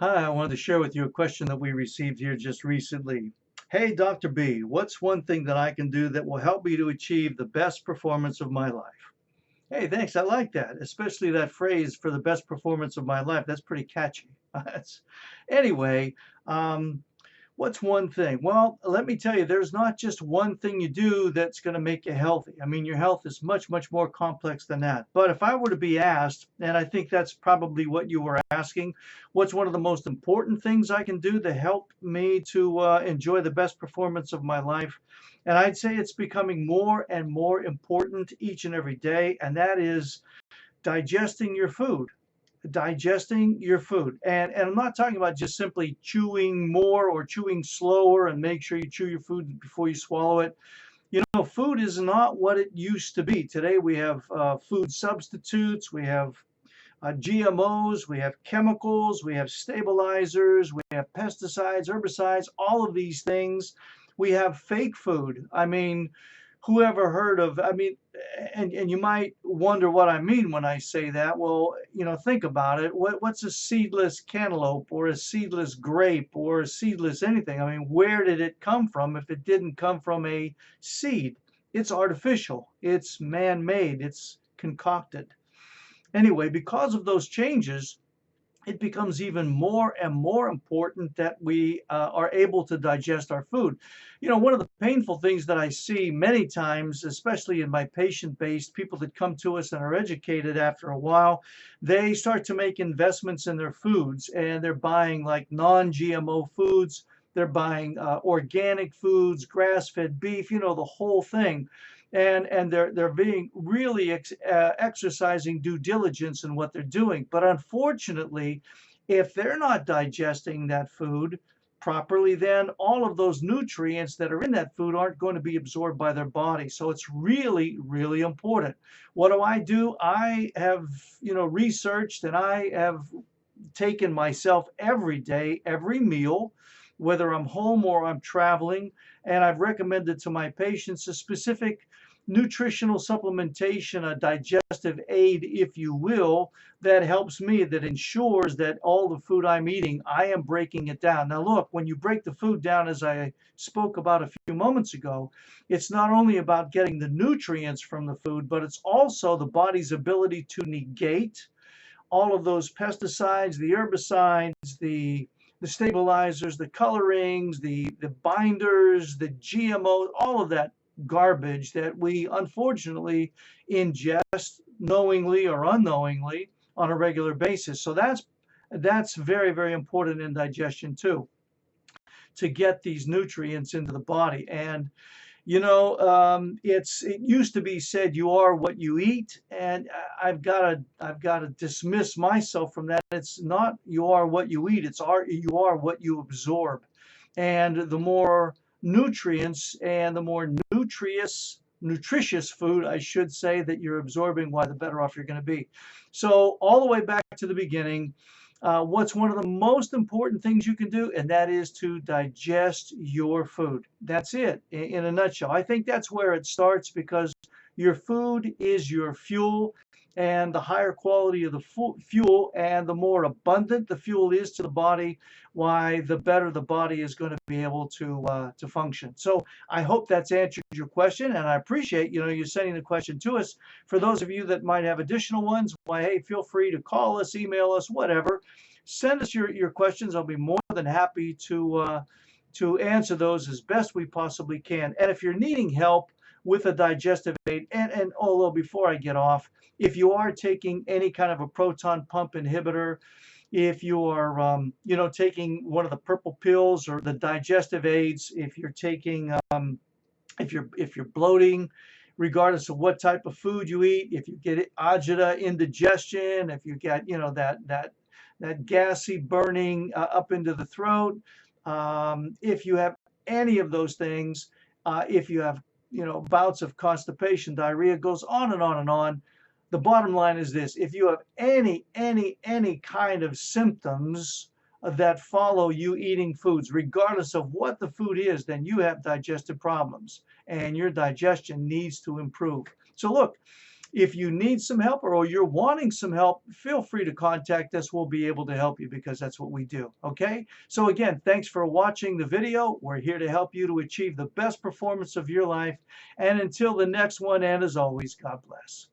Hi, I wanted to share with you a question that we received here just recently. Hey, Dr. B, what's one thing that I can do that will help me to achieve the best performance of my life? Hey, thanks. I like that, especially that phrase for the best performance of my life. That's pretty catchy. Anyway, um, what's one thing? Well, let me tell you, there's not just one thing you do that's going to make you healthy. I mean, your health is much, much more complex than that. But if I were to be asked, and I think that's probably what you were asking, what's one of the most important things I can do to help me to enjoy the best performance of my life? And I'd say it's becoming more and more important each and every day, and that is digesting your food. Digesting your food. And I'm not talking about just simply chewing more or chewing slower, and make sure you chew your food before you swallow it. Food is not what it used to be. Today we have food substitutes, we have GMOs, we have chemicals, we have stabilizers, we have pesticides, herbicides, all of these things. We have fake food. I mean, who ever heard of, I mean, and you might wonder what I mean when I say that. Well, think about it. What's a seedless cantaloupe or a seedless grape or a seedless anything? I mean, where did it come from if it didn't come from a seed? It's artificial, it's man-made, it's concocted. Anyway, because of those changes, it becomes even more and more important that we are able to digest our food. One of the painful things that I see many times, especially in my patient-based people that come to us and are educated after a while, they start to make investments in their foods, and they're buying like non-GMO foods. They're buying organic foods, grass-fed beef, the whole thing. And they're being really exercising due diligence in what they're doing. But unfortunately, if they're not digesting that food properly, then all of those nutrients that are in that food aren't going to be absorbed by their body. So it's really, really important. What do? I have, researched, and I have taken myself every day, every meal, whether I'm home or I'm traveling, and I've recommended to my patients a specific nutritional supplementation, a digestive aid, if you will, that helps me, that ensures that all the food I'm eating, I am breaking it down. Now, look, when you break the food down, as I spoke about a few moments ago, it's not only about getting the nutrients from the food, but it's also the body's ability to negate all of those pesticides, the herbicides, the stabilizers, the colorings, the binders, the GMO, all of that garbage that we unfortunately ingest knowingly or unknowingly on a regular basis. So that's very, very important in digestion too, to get these nutrients into the body. And it used to be said you are what you eat, and I've got to dismiss myself from that. It's not you are what you eat, you are what you absorb. And the more nutrients and the more nutritious food, I should say, that you're absorbing, why the better off you're going to be. So all the way back to the beginning, what's one of the most important things you can do, and that is to digest your food. That's it in a nutshell. I think that's where it starts, because your food is your fuel, and the higher quality of the fuel and the more abundant the fuel is to the body, why the better the body is going to be able to function. So I hope that's answered your question, and I appreciate you sending the question to us. For those of you that might have additional ones, why, hey, feel free to call us, email us, whatever. Send us your questions. I'll be more than happy to answer those as best we possibly can. And if you're needing help with a digestive aid, and although before I get off, if you are taking any kind of a proton pump inhibitor, if you are taking one of the purple pills or the digestive aids, if you're taking if you're bloating, regardless of what type of food you eat, if you get agita, indigestion, if you get that gassy burning up into the throat, if you have any of those things, if you have bouts of constipation, diarrhea, goes on and on and on. The bottom line is this: if you have any kind of symptoms that follow you eating foods, regardless of what the food is, then you have digestive problems, and your digestion needs to improve. So look, If you need some help or you're wanting some help, feel free to contact us. We'll be able to help you because that's what we do. Okay? So again, thanks for watching the video. We're here to help you to achieve the best performance of your life. And until the next one, and as always, God bless.